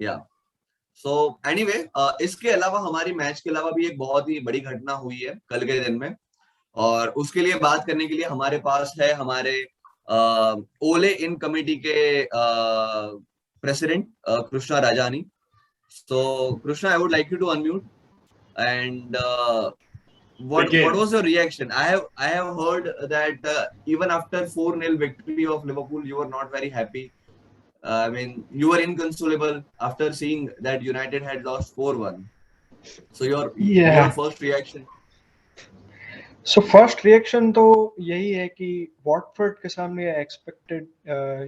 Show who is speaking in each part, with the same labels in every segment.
Speaker 1: या so anyway, इसके अलावा हमारी मैच के अलावा भी एक बहुत ही बड़ी घटना हुई है कल के दिन में, और उसके लिए बात करने के लिए हमारे पास है हमारे ओले इन कमेटी के president Krishna Rajani. So, Krishna, I would like you to unmute. And what was your reaction? I have heard that even after 4-0 victory of Liverpool, you were not very happy. I mean, you were inconsolable after seeing that United had lost 4-1. So your
Speaker 2: Yeah.
Speaker 1: first reaction?
Speaker 2: So first reaction तो यही है कि Watford के सामने expected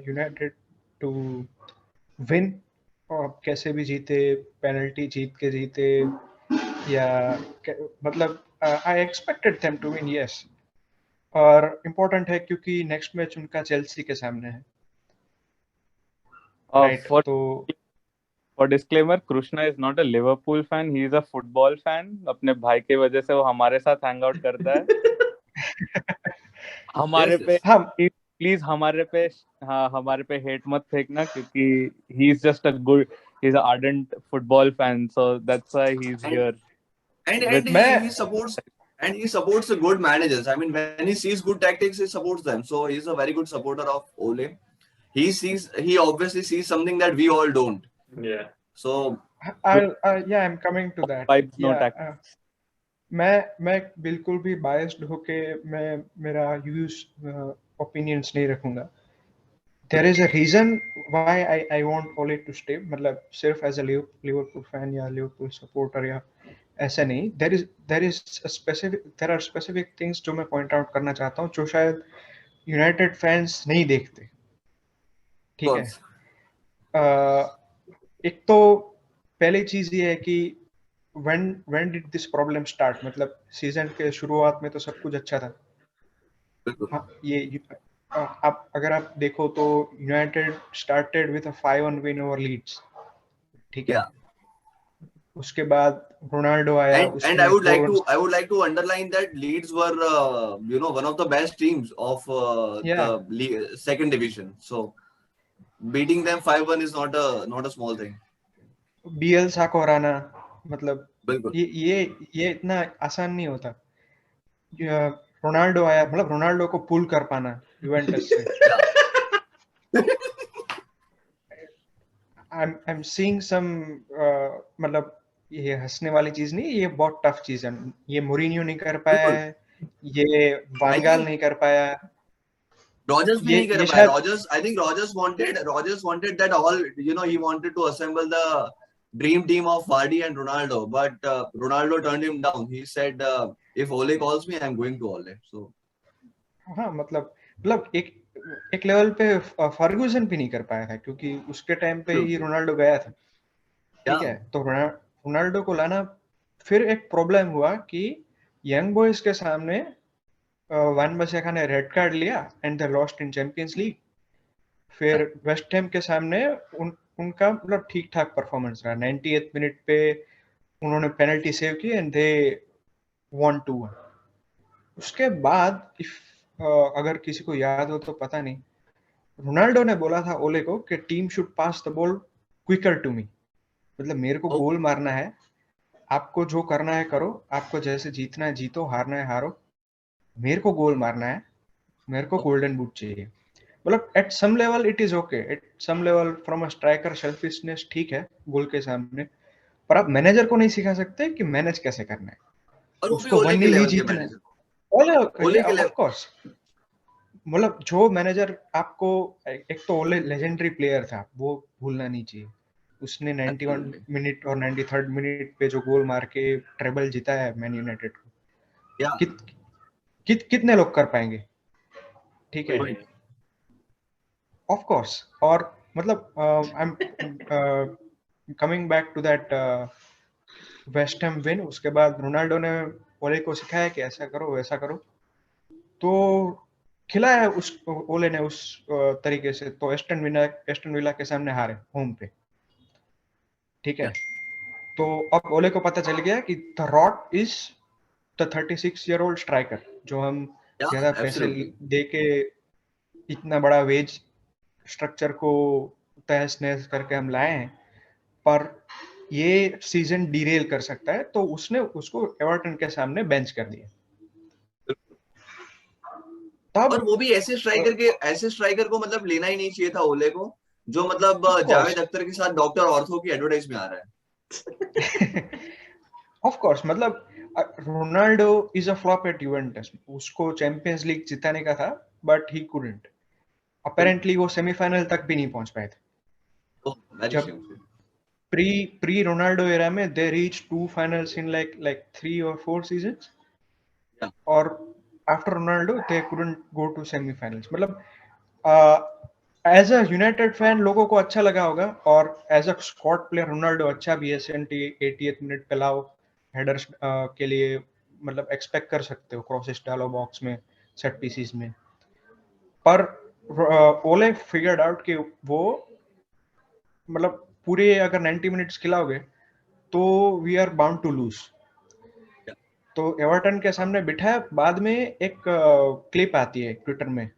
Speaker 2: United to win, और कैसे भी जीते, पेनल्टी जीत के जीते, या मतलब I expected them to win, yes. और इम्पोर्टेंट है क्योंकि नेक्स्ट मैच उनका चेल्सी के सामने है, राइट? तो
Speaker 3: for disclaimer, Krishna is not a Liverpool fan, he is a football fan. अपने भाई के वजह से वो हमारे साथ हैंग आउट करता है. हमारे पे
Speaker 2: हाँ,
Speaker 3: प्लीज हमारे पे हेट मत फेंकना, क्योंकि he is just a good, he is a ardent football fan, so that's why he is here.
Speaker 1: And he supports the good managers. I mean, when he sees good tactics, he supports them. So he's a very good supporter of Ole. He obviously sees something that we all don't.
Speaker 4: Yeah.
Speaker 1: So
Speaker 2: I'm coming to that.
Speaker 3: Vibes, no tactics.
Speaker 2: मैं बिल्कुल भी biased होके मैं मेरा use opinions नहीं रखूंगा. There is a reason why I want Ole to stay. मतलब सिर्फ एज अ लिवरपूल फैन या लिवरपूल सपोर्टर या ऐसा नहीं. देयर आर स्पेसिफिक थिंग्स जो मैं पॉइंट आउट करना चाहता हूँ, जो शायद यूनाइटेड फैंस नहीं देखते. ठीक है. एक तो पहली चीज ये है कि when did this problem start? मतलब सीजन के शुरुआत में तो सब कुछ अच्छा था. हाँ, ये आप अगर आप देखो तो United started with a 5-1 win over Leeds. ठीक है. उसके बाद रोनाल्डो आया.
Speaker 1: And I would like to underline that Leeds were one of the best teams of the second division. So beating them 5-1 is not a small thing.
Speaker 2: बियल्सा को हराना, मतलब ये इतना आसान नहीं होता. रोनाल्डो आया, मतलब रोनाल्डो को पुल कर पाना यूवेंटस से. I'm seeing some मतलब ये हंसने वाली चीज नहीं, ये बहुत टफ चीज है. ये मोरिनियो नहीं कर पाया है, ये वानगाल नहीं कर पाया.
Speaker 1: Rodgers भी नहीं कर पाया. I think Rodgers wanted that all, he wanted to assemble the dream team of Vardy and Ronaldo, but Ronaldo turned him down. He said, if Ole calls me, I'm going to Ole. So
Speaker 2: हाँ, मतलब एक level पे Ferguson भी नहीं कर पाया था, क्योंकि उसके टाइम पे ही रोनाल्डो गया था. ठीक है. तो रोनाल्डो को लाना, फिर एक प्रॉब्लम हुआ कि यंग बॉयज के सामने वान बसेका ने रेड कार्ड लिया and they lost in Champions league. फिर वेस्ट हैम के सामने उनका मतलब ठीक ठाक परफॉर्मेंस रहा. 98th मिनट पे उन्होंने पेनल्टी सेव की एंड दे वॉन 2-1. उसके बाद अगर किसी को याद हो तो पता नहीं, रोनाल्डो ने बोला था ओले को कि team should pass the ball quicker to me. मतलब मेरे को गोल मारना है, आपको जो करना है करो, आपको जैसे जीतना है जीतो, हारना है हारो, मेरे को गोल मारना है, मेरे को गोल्डन बूट चाहिए. मतलब at some level it is okay, at some level from a striker selfishness ठीक है गोल के सामने, पर आप मैनेजर को नहीं सिखा सकते कि मैनेज कैसे करना है.
Speaker 1: और
Speaker 2: उसको 1-0 ही जीतना है. ऑफ कोर्स, मतलब जो मैनेजर आपको, एक तो ओले लेजेंडरी प्लेयर था, वो भूलना नहीं चाहिए. उसने 91 मिनट और 93rd मिनट पे जो गोल मार के ट्रेबल जीता है मैन यूनाइटेड को. कितने लोग कर पाएंगे? ठीक है. Of course. और मतलब I am coming back to that West Ham win. उसके बाद रोनाल्डो ने ओले को सिखाया कि ऐसा करो वैसा करो, तो खिलाया उस ओले ने उस तरीके से. तो एस्टन विला के सामने हारे होम पे. ठीक है. तो अब ओले को पता चल गया कि the rot is the 36-year-old striker, जो हम ज्यादा पैसे दे के इतना बड़ा वेज स्ट्रक्चर को तहस नहस करके हम लाए हैं. पर ये सीजन डीरेल कर सकता है, तो उसने उसको एवर्टन के सामने बेंच कर दिया। तब
Speaker 1: और वो भी ऐसे स्ट्राइकर को मतलब लेना ही नहीं चाहिए था ओले को, जो मतलब
Speaker 2: Of course.
Speaker 1: जावेद अख्तर के साथ डॉक्टर ऑर्थो की एडवर्टाइज में आ रहा है।
Speaker 2: ऑफ कोर्स, मतलब Ronaldo is a flop at Juventus. उसको चैंपियंस लीग जिताने का था, बट ही कुडंट। अपेरेंटली वो सेमीफाइनल तक भी नहीं पहुंच पाए थे। जब प्री रोनाल्डो एरा में they reach 2 finals in like 3 or 4 seasons, और after Ronaldo they couldn't go to semifinals. मतलब एज अ यूनाइटेड फैन लोगों को अच्छा लगा होगा, और as a squad player Ronaldo अच्छा भी है। 80th मिनट पे लाओ हेडर्स के लिए, मतलब एक्सपेक्ट कर सकते हो, क्रॉसेस डालो बॉक्स में, सेट पीसेस में। पर ओले फिगर्ड आउट कि वो मतलब पूरे अगर 90 मिनट्स खिलाओगे तो we are bound to lose. तो एवर्टन के सामने बिठाया। बाद में एक क्लिप आती है ट्विटर में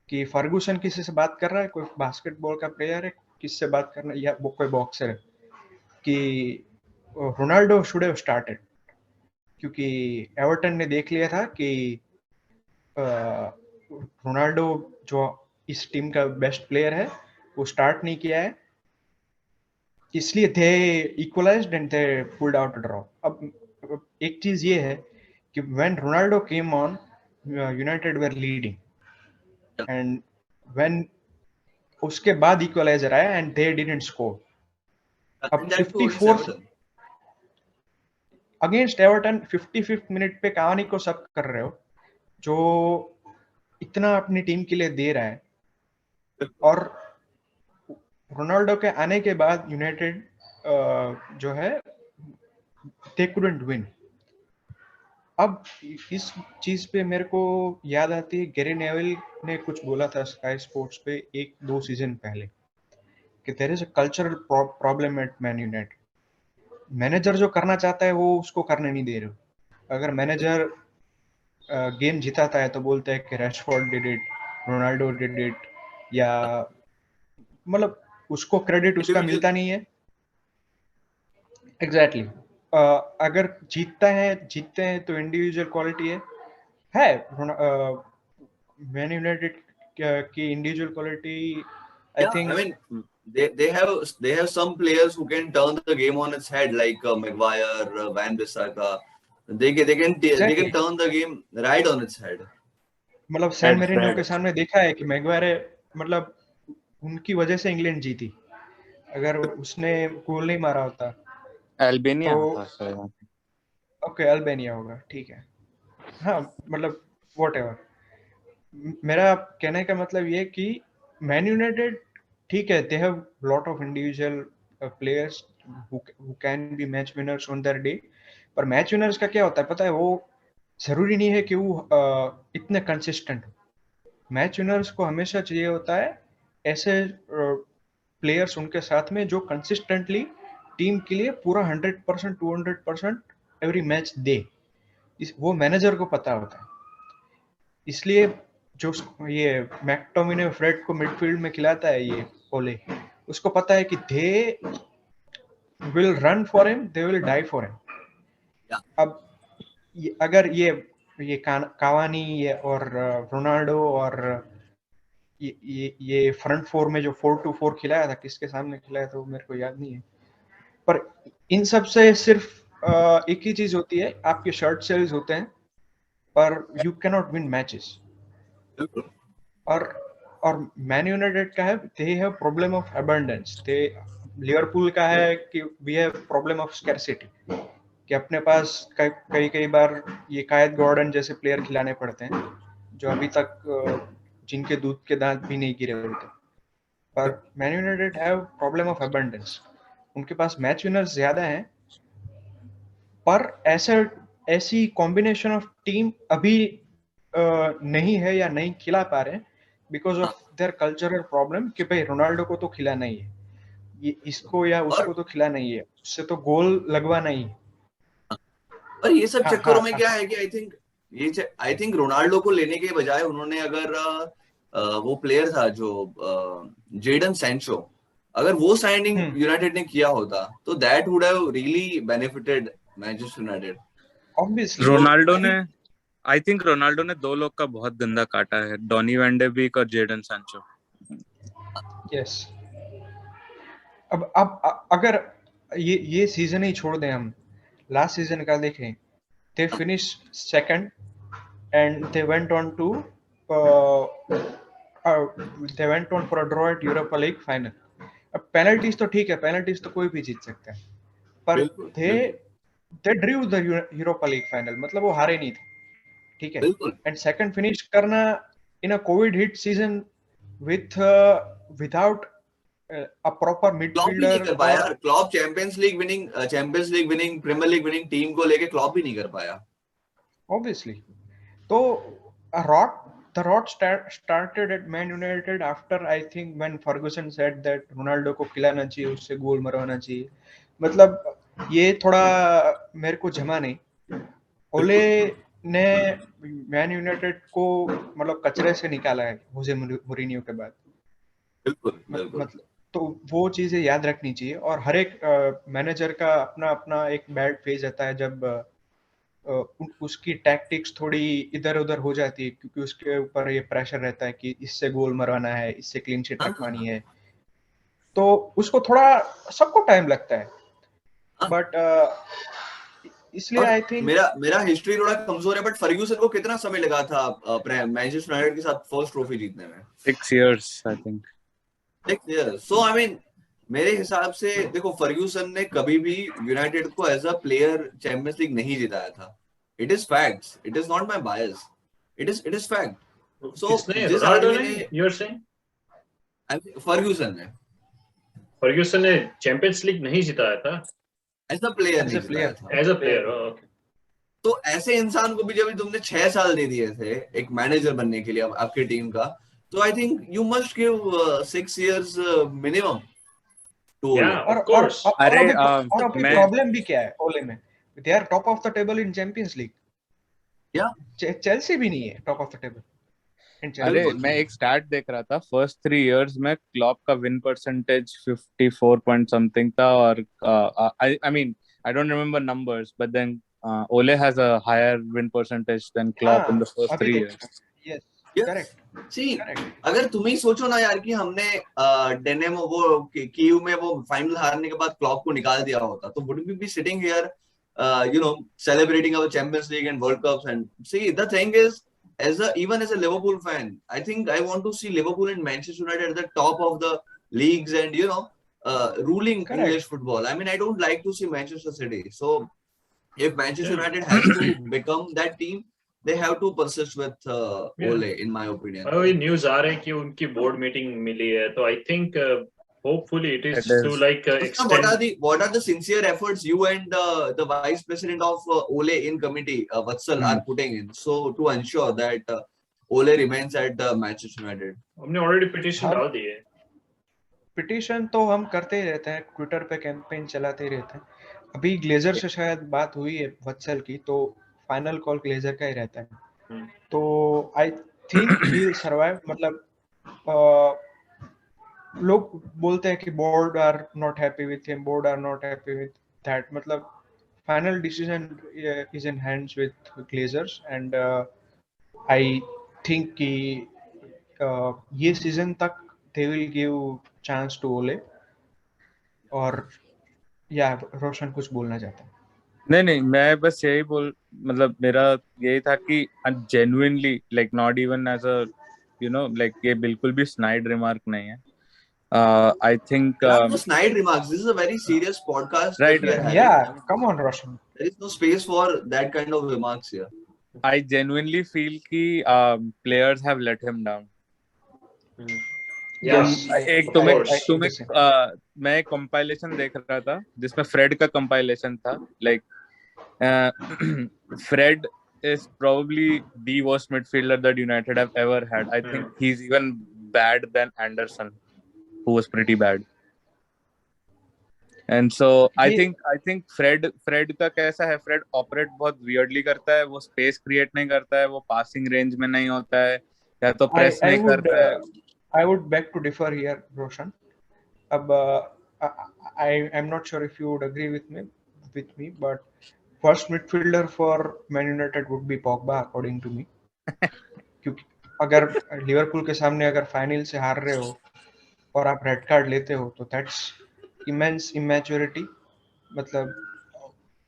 Speaker 2: कि फर्गूसन किसी से बात कर रहा है, कोई बास्केटबॉल का प्लेयर है, किससे बात करना, या वो कोई बॉक्सर है, कि रोनाल्डो शुड हैव स्टार्टेड, क्योंकि एवर्टन ने देख लिया था कि रोनाल्डो जो इस टीम का बेस्ट प्लेयर है वो स्टार्ट नहीं किया है, इसलिए थे इक्वलाइज्ड एंड थे पुल्ड आउट ड्रॉ। अब एक चीज ये है कि when Ronaldo came on, United were leading, and when उसके बाद इक्वलाइजर आया एंड दे डिडंट स्कोर। अब 54 अगेंस्ट एवर्टन 55th मिनट पे कहानी को सब कर रहे हो, जो इतना अपनी टीम के लिए दे रहा है, और रोनाल्डो के आने के बाद यूनाइटेड जो है दे कुडंट विन। अब इस चीज पे मेरे को याद आती है, गैरी नेविल ने कुछ बोला था स्काई स्पोर्ट्स पे 1-2 सीजन पहले कि there is a cultural problem at Man United. Manager जो करना चाहता है वो उसको करने नहीं दे रहे हो। अगर मैनेजर गेम जिताता है तो बोलते हैं कि Rashford did it, Ronaldo did it, या मतलब उसको क्रेडिट उसका मिलता नहीं है। एग्जैक्टली अगर जीतते हैं तो इंडिविजुअल क्वालिटी है मैन यूनाइटेड की individual quality, I think.
Speaker 1: I mean, they have some players who can turn the game on its head, like Maguire, Van Bissaka. They can turn the game right on its head.
Speaker 2: मतलब San Marino के सामने देखा है कि Maguire मतलब उनकी वजह से इंग्लैंड जीती। अगर उसने गोल नहीं मारा होता,
Speaker 3: अल्बानिया
Speaker 2: तो ओके अल्बानिया होगा, ठीक है। हाँ मतलब व्हाटएवर। मेरा कहने का मतलब ये कि मैन यूनाइटेड ठीक है, they have lot of individual players who can be match winners on their day, पर मैच विनर्स का क्या होता है पता है, वो जरूरी नहीं है कि वो इतने कंसिस्टेंट। मैच विनर्स को हमेशा चाहिए होता है ऐसे प्लेयर्स उनके साथ में जो कंसिस्टेंटली टीम के लिए पूरा 100% 200% एवरी मैच दे। वो मैनेजर को पता होता है। इसलिए जो ये मैक्टोमिने फ्रेड को मिडफील्ड में खिलाता है ये ओले, उसको पता है कि they will run for him, they will die for him. अब अगर ये कावानी ये और रोनाल्डो और ये फ्रंट फोर में जो 4-2-4 खिलाया था, किसके सामने खिलाया था वो मेरे को याद नहीं है, पर इन सब से सिर्फ एक ही चीज होती है, आपके शर्ट सेल्स होते हैं, पर you can not win matches. और मैन यूनाइटेड का है they have problem of abundance. They Liverpool का है कि we have problem of scarcity, कि अपने पास कई बार ये कायद गॉर्डन जैसे प्लेयर खिलाने पड़ते हैं जो अभी तक जिनके दूध के दांत भी नहीं गिरे होते। पर man United have problem of abundance. उनके पास मैच विनर्स ज्यादा हैं, पर ऐसी कॉम्बिनेशन ऑफ टीम अभी नहीं है या नहीं खिला पा रहे because of their cultural problem कि भाई रोनाल्डो को तो खिलाना ही है, ये इसको या उसको तो खिलाना ही है, उससे तो गोल लगवाना ही है।
Speaker 1: और ये सब चक्करों में क्या है कि आई थिंक रोनाल्डो को लेने के बजाय उन्होंने अगर वो प्लेयर था जो जेडन सैंचो, अगर वो साइनिंग यूनाइटेड ने किया होता तो that would have really benefited Manchester United.
Speaker 2: Obviously
Speaker 3: Ronaldo ने आई थिंक रोनाल्डो ने दो लोग का बहुत गंदा काटा है, डॉनी वैन डे बीक और जेडन सैंचो।
Speaker 2: यस अब अगर ये सीजन ही छोड़ दें, हम लास्ट सीजन का देखें, they finished second and they went on to they went on for a draw at Europa League final. अब पेनल्टीज तो ठीक है, पेनल्टीज तो कोई भी जीत सकता है, पर they drew the Europa League final, मतलब वो हारे नहीं थे, ठीक है। एंड सेकंड फिनिश करना in a Covid hit season with without a proper midfielder
Speaker 1: कर पाया। Klopp Champions League winning Premier League winning team को लेके क्लॉप भी नहीं कर पाया।
Speaker 2: Obviously, तो the rot started at Man United after I think when Ferguson said that Ronaldo को खिलाना चाहिए, उससे गोल मरवाना चाहिए। मतलब ये थोड़ा मेरे को जमा नहीं। ओले ने मैन यूनाइटेड को मतलब कचरे से निकाला है होजे मूरिन्हो के बाद। मतलब तो वो चीजें याद रखनी चाहिए, और हर एक मैनेजर का अपना अपना एक बैड फेज आता है जब उसकी टैक्टिक्स थोड़ी इधर उधर हो जाती है, क्योंकि उसके ऊपर ये प्रेशर रहता है कि इससे गोल मरवाना है, इससे क्लीन शीट रखवानी है, तो उसको थोड़ा सबको टाइम लगता है। बट इसलिए आई थिंक
Speaker 1: मेरा हिस्ट्री थोड़ा कमजोर है, बट फर्ग्यूसन को कितना समय लगा था मैनचेस्टर यूनाइटेड के साथ फर्स्ट ट्रॉफी जीतने में?
Speaker 3: 6 years I think.
Speaker 1: 6 years। So I mean मेरे हिसाब से देखो, फर्ग्यूसन ने कभी भी यूनाइटेड को as a player Champions League नहीं जिताया था। It is facts, it is not my bias, it is fact. So जिस आदमी ने
Speaker 4: यू आर सेइंग
Speaker 1: फर्ग्यूसन
Speaker 4: ने चैंपियंस लीग नहीं जिताया था
Speaker 1: एज अ प्लेयर, नहीं जिताया था
Speaker 4: एज अ प्लेयर। ओके,
Speaker 1: तो ऐसे इंसान को भी जब तुमने 6 साल दे दिए थे एक मैनेजर बनने के लिए आपकी टीम का, तो I think you must give 6 years minimum to Ole.
Speaker 2: और अभी प्रॉब्लम भी क्या है ओले में? They are top of the table in Champions League.
Speaker 1: या
Speaker 2: चेल्सी भी नहीं है टॉप ऑफ द टेबल।
Speaker 3: अरे मैं एक स्टैट देख रहा था, फर्स्ट 3 years में क्लॉप का विन परसेंटेज 54 पॉइंट समथिंग था, और I mean I don't remember numbers, but then Ole has a higher win percentage than Klopp in the first 3 years.
Speaker 2: Yes, correct.
Speaker 1: See, अगर तुम ही सोचो ना यार कि हमने डेनेम वो कीव में वो फाइनल हारने के बाद क्लॉप को निकाल दिया होता, तो would we be sitting here celebrating our Champions League and World Cups? And see, the thing is, even as a Liverpool fan, I think I want to see Liverpool and Manchester United at the top of the leagues and ruling English football. I mean, I don't like to see Manchester City. So if Manchester United has to become that team, they have to persist with Ole, in my opinion.
Speaker 4: ये news आ रहे हैं कि उनकी board meeting मिली है, तो I think hopefully it is to like extend.
Speaker 1: What are the sincere efforts you and the vice president of Ole in committee, Vatsal, are putting in so to ensure that Ole remains at Manchester United?
Speaker 4: हमने already petition डाल दी है।
Speaker 2: Petition तो हम करते ही रहते हैं, Twitter पे campaign चलाते ही रहते हैं। अभी ग्लेजर से शायद बात हुई है वत्सल की, तो फाइनल कॉल ग्लेजर का ही रहता है। तो I think he will survive. मतलब लोग बोलते हैं कि board are not happy with him, board are not happy with that. मतलब final decision is in hands with Glazers, and I think कि ये सीजन तक they will give chance to Ole। और या रोशन कुछ बोलना चाहता है?
Speaker 3: नहीं, मैं बस यही मतलब मेरा यही था कि genuinely like not even as a like ये बिल्कुल भी snide remark नहीं है। I think
Speaker 1: no snide remarks, this is a very serious podcast,
Speaker 3: right.
Speaker 2: Yeah, come on Roshan,
Speaker 1: there is no space for that kind of remarks here.
Speaker 3: I genuinely feel कि players have let him down. एक तुम्हें मैं compilation देख रहा था जिसमें Fred का compilation था, like Fred is probably the worst midfielder that United have ever had. I think he's even bad than Anderson, who was pretty bad. And so I think Fred का कैसा है, Fred operate बहुत weirdly करता है, वो space create नहीं करता है, वो passing range में नहीं होता है, या तो press नहीं करता है।
Speaker 2: I would beg to differ here, Roshan. अब I'm not sure if you would agree with me, but first midfielder for Man United would be Pogba according to me. क्योंकि अगर लिवरपूल के सामने अगर फाइनल से हार रहे हो और आप रेड कार्ड लेते हो तो दैट्स इमेंस इमैच्योरिटी. मतलब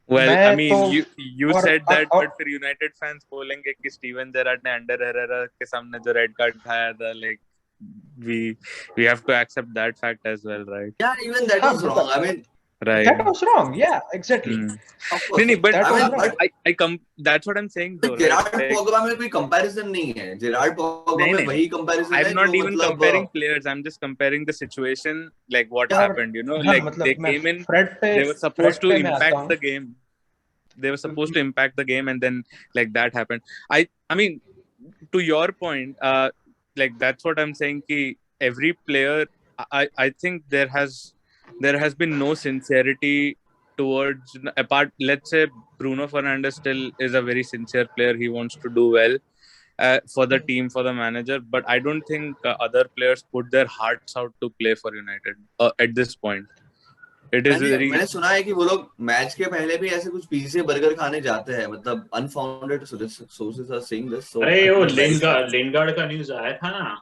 Speaker 3: Well, I
Speaker 2: मैं
Speaker 3: mean,
Speaker 2: तो
Speaker 3: you
Speaker 2: और
Speaker 3: said that,
Speaker 2: और
Speaker 3: but फिर United fans बोलेंगे कि स्टीवन जेरार्ड ने अंडर हेरेरा के सामने जो रेड कार्ड खाया था, like we have to accept that fact as well, right?
Speaker 1: Yeah, even that
Speaker 2: हाँ
Speaker 1: was wrong. I mean,
Speaker 3: Right.
Speaker 2: that was wrong. Yeah, exactly.
Speaker 1: of
Speaker 3: नहीं
Speaker 1: course.
Speaker 3: नहीं, but
Speaker 2: That
Speaker 1: I
Speaker 2: was
Speaker 1: mean,
Speaker 2: wrong.
Speaker 1: but
Speaker 3: that's what I'm saying though, right?
Speaker 1: Gerrard
Speaker 3: Like,
Speaker 1: Pogba में कोई comparison नहीं है. Gerrard Pogba
Speaker 3: नहीं
Speaker 1: में
Speaker 3: नहीं,
Speaker 1: वही कंपैरिजन है
Speaker 3: I'm
Speaker 1: जो
Speaker 3: not even
Speaker 1: मतलब
Speaker 3: comparing players. I'm just comparing the situation, like what
Speaker 1: Yeah.
Speaker 3: happened. You know,
Speaker 2: हाँ
Speaker 3: like
Speaker 2: मतलब
Speaker 3: they
Speaker 2: मैं
Speaker 3: came in,
Speaker 2: Fred
Speaker 3: they were supposed to
Speaker 2: पे मैं आता
Speaker 3: impact
Speaker 2: हूँ.
Speaker 3: the game. They were supposed to impact the game, and then like that happened. I mean, to your point, like that's what I'm saying. Ki every player, I think there has been no sincerity towards, apart. Let's say Bruno Fernandes still is a very sincere player. He wants to do well for the team, for the manager. But I don't think other players put their hearts out to play for United at this point. It is very.
Speaker 1: मैंने सुना है कि वो लोग match के पहले भी ऐसे कुछ पिज़्ज़ा बर्गर खाने जाते हैं. मतलब unfounded sources are saying this. So
Speaker 4: अरे वो लिंगार्ड का न्यूज आया था ना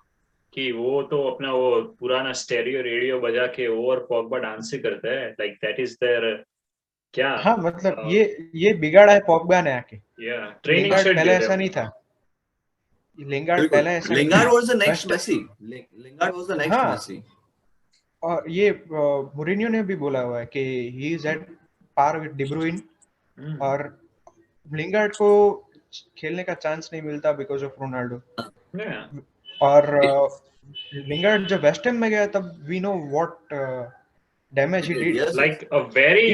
Speaker 4: कि वो तो अपना वो पुराना स्टेरियो रेडियो बजा के वो और पॉगबा डांस ही करते हैं. लाइक दैट इज देयर क्या.
Speaker 2: हाँ मतलब ये बिगाड़ा है पॉगबा ने आके.
Speaker 4: ट्रेनिंग
Speaker 2: लिंगार्ड
Speaker 4: शेड
Speaker 2: पहले ऐसा नहीं था. लिंगार्ड पहले ऐसा नहीं था.
Speaker 1: Lingard was the next Messi. Lingard was the next Messi.
Speaker 2: और ये मुरिन्यो ने भी बोला हुआ है कि he is at par with डी ब्रुइन. और लिंगार्ड को खेलने का चांस नहीं मिलता बिकॉज ऑफ रोनाल्डो. और लिंगार्ड जब वेस्ट हैम में गया तब we know what damage he did.
Speaker 1: Yes.
Speaker 4: Like a very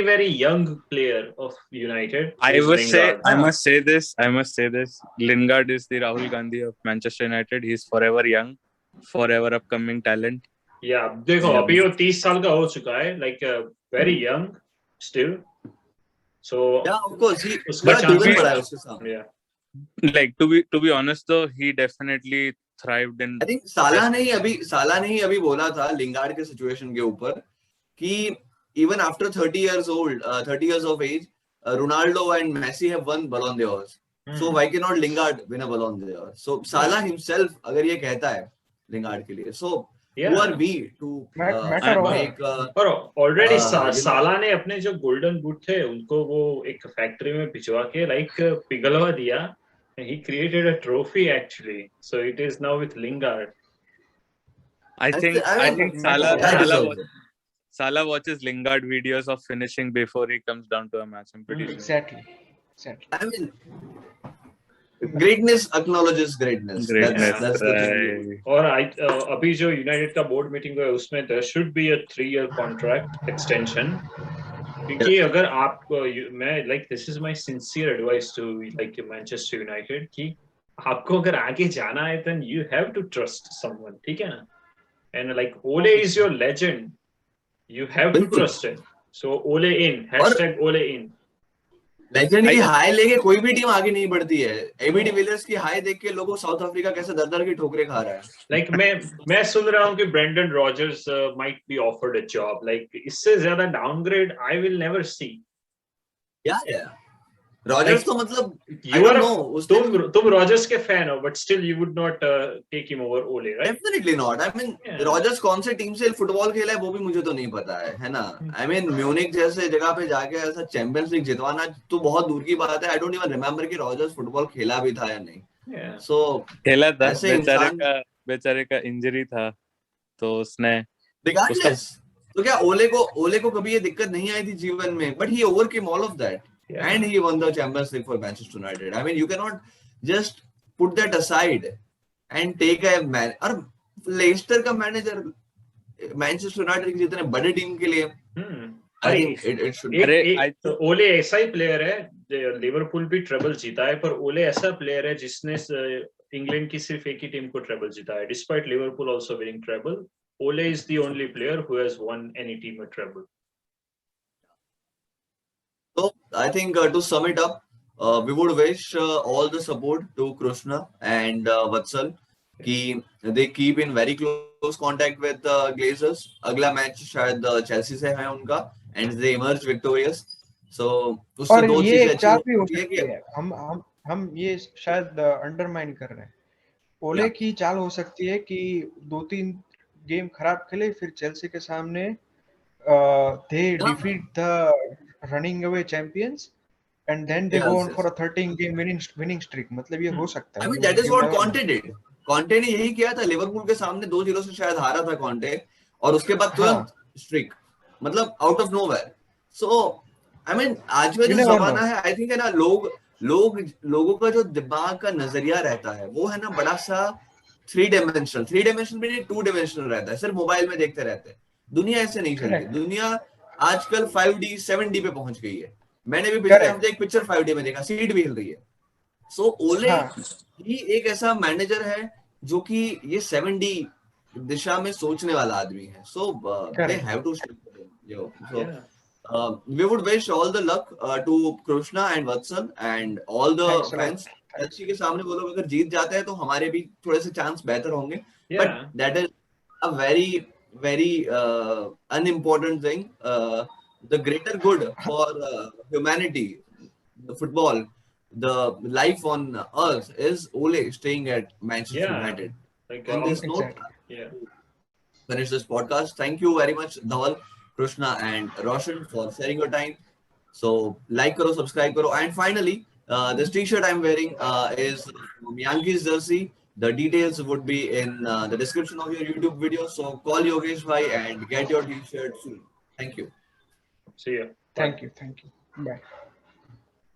Speaker 4: very young player of United.
Speaker 3: I must say this. Lingard is the Rahul Gandhi of Manchester United. He's forever young, forever upcoming talent.
Speaker 4: Yeah, देखो अभी वो 30 साल का हो चुका है. Like very young still. So
Speaker 1: yeah, of course he
Speaker 4: उसका chance
Speaker 1: बड़ा है उसके सामने.
Speaker 4: Yeah.
Speaker 3: Like to be honest though, he definitely thrived in.
Speaker 1: I think साला ने ही अभी बोला था लिंगार्ड के सिचुएशन के ऊपर कि even after 30 years of age, Ronaldo and Messi have won Ballon d'Or. So why cannot Lingard win a Ballon d'Or? So Salah himself अगर ये कहता है लिंगार्ड के लिए, so who are we to make?
Speaker 4: और ऑलरेडी साला ने अपने जो गोल्डन बूट थे उनको वो एक फैक्ट्री में भिजवा के लाइक पिघलवा दिया. He created a trophy actually, so it is now with Lingard.
Speaker 3: I think Salah watches Lingard videos of finishing before he comes down to a match. I'm pretty sure.
Speaker 2: Exactly.
Speaker 1: I mean, greatness acknowledges greatness. That's the thing.
Speaker 4: और अभी जो United का board meeting है उसमें there should be a 3-year contract extension. क्योंकि अगर आप मैं like this is my sincere advice to like Manchester United कि आपको अगर आगे जाना है then you have to trust someone. ठीक है ना. And like Ole is your legend. You have to trust him. So Ole in. #Ole in.
Speaker 1: Legend की हाई लेके कोई भी टीम आगे नहीं बढ़ती है. एबी डिविलियर्स की हाई देख के लोगों साउथ अफ्रीका कैसे दर की ठोकरें खा रहा है.
Speaker 4: लाइक मैं सुन रहा हूँ कि Brendan Rodgers might be offered a job. Like इससे ज्यादा downgrade I will never see.
Speaker 1: या रॉजर्स तो मतलब
Speaker 4: तुम रॉजर्स के फैन हो but still you would not take him over Ole, right?
Speaker 1: Definitely not. I mean Rodgers कौन से टीम से फुटबॉल खेला है वो भी मुझे तो नहीं पता है ना. आई मीन म्यूनिक जैसे जगह पे जाके ऐसा चैंपियंस लीग जितवाना तो बहुत दूर की बात है. आई डोंट इवन रिमेंबर कि रॉजर्स फुटबॉल खेला भी था या नहीं. सो
Speaker 3: खेला था. बेचारे का इंजरी था तो उसने
Speaker 1: रिगार्डलेस. तो क्या ओले को कभी ये दिक्कत नहीं आई थी जीवन में, but he overcame all of that. Yeah. And he won the Champions League for Manchester United. I mean, you cannot just put that aside and take a man. और लेस्टर का मैनेजर मैनचेस्टर यूनाइटेड की जितने बड़े team के लिए I think it should.
Speaker 4: ओले ऐसा ही player है. लिवरपूल भी ट्रेबल जीता है पर ओले ऐसा प्लेयर है जिसने इंग्लैंड की सिर्फ एक ही टीम को ट्रेबल जीता है. Despite Liverpool also winning treble, Ole is the only player who has won any team a treble.
Speaker 1: So I think to sum it up, we would wish all the support to Krishna and Vatsal. They keep in very close close contact with the Glazers. अगला match शायद Chelsea से है उनका, and they emerged victorious. So उससे
Speaker 2: और
Speaker 1: दो
Speaker 2: ये
Speaker 1: चीजें
Speaker 2: चाल भी हो
Speaker 1: अच्छी
Speaker 2: सकती
Speaker 1: है
Speaker 2: है, हम ये शायद अंडरमाइन कर रहे हैं। ओले की चाल हो सकती है कि 2-3 गेम खराब खेले, फिर चेल्सी के सामने they defeat the running away champions and then they go on for a 13 game winning streak. मतलब ये हो सकता है।
Speaker 1: I mean that is what Conte did. Conte ने यही किया था, लिवरपूल के सामने 2-0 से शायद हारा था Conte, और उसके बाद तुरंत स्ट्रिक, मतलब out of nowhere. So I mean आज का जो जमाना है, आई थिंक है ना, लोगों का जो दिमाग का नजरिया रहता है वो है ना बड़ा सा 3 डायमेंशनल भी नहीं, 2 डायमेंशनल रहता है, सिर्फ मोबाइल में देखते रहते हैं। दुनिया ऐसे नहीं चलती, दुनिया आजकल 5D 7D पे पहुंच गई है। मैंने भी पिछले हफ्ते एक पिक्चर 5D में देखा, सीट भी हिल रही है। सो ओले ही एक ऐसा मैनेजर है जो कि ये 7D दिशा में सोचने वाला आदमी है। So they have to we would wish all the luck to Krishna and Vatsan and all the fans. Chelsea के सामने वो लोग अगर जीत जाते हैं तो हमारे भी थोड़े से चांस बेहतर होंगे, but that is a very unimportant thing. The greater good for humanity, the football, the life on earth is Ole staying at Manchester United. On this note, finish this podcast. Thank you very much, Dhaval, Krishna and Roshan, for sharing your time. So like karo, subscribe karo, and finally this t-shirt I'm wearing is Yankees jersey. The details would be in the description of your YouTube video. So call Yogesh bhai and get your t-shirt soon. Thank you.
Speaker 4: See you.
Speaker 2: Thank you. Bye.